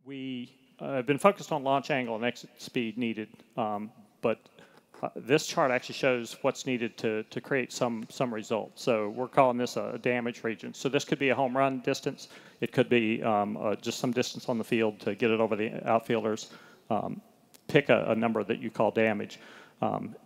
We have been focused on launch angle and exit speed needed, but this chart actually shows what's needed to create some results. So we're calling this a damage region. So this could be a home run distance. It could be just some distance on the field to get it over the outfielders. Pick a number that you call damage.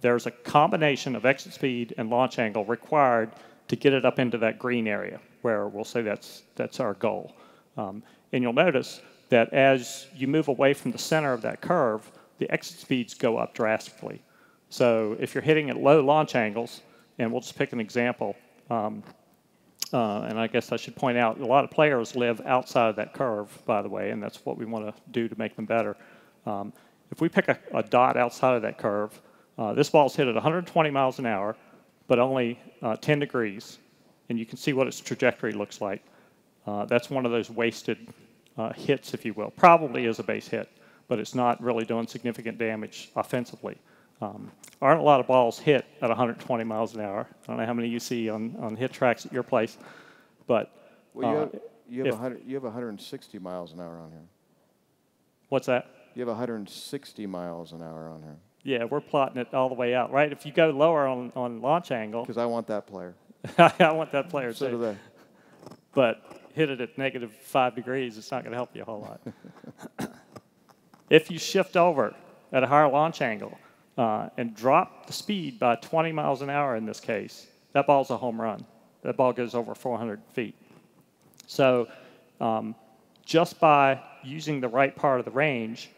There's a combination of exit speed and launch angle required to get it up into that green area, where we'll say that's our goal. And you'll notice that as you move away from the center of that curve, the exit speeds go up drastically. So if you're hitting at low launch angles, and we'll just pick an example, and I guess I should point out, a lot of players live outside of that curve, by the way, and that's what we want to do to make them better. If we pick a dot outside of that curve, this ball's hit at 120 miles an hour, but only 10 degrees, and you can see what its trajectory looks like. That's one of those wasted hits, if you will. Probably is a base hit, but it's not really doing significant damage offensively. Aren't a lot of balls hit at 120 miles an hour. I don't know how many you see on hit tracks at your place, but well, you have 160 miles an hour on here. What's that? You have 160 miles an hour on here. Yeah, we're plotting it all the way out, right? If you go lower on launch angle, because I want that player. I want that player so too. do they. But hit it at -5 degrees, it's not going to help you a whole lot. If you shift over at a higher launch angle and drop the speed by 20 miles an hour in this case, that ball's a home run. That ball goes over 400 feet. So just by using the right part of the range,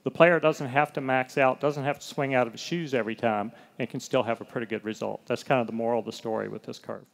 the player doesn't have to max out, doesn't have to swing out of his shoes every time, and can still have a pretty good result. That's kind of the moral of the story with this curve.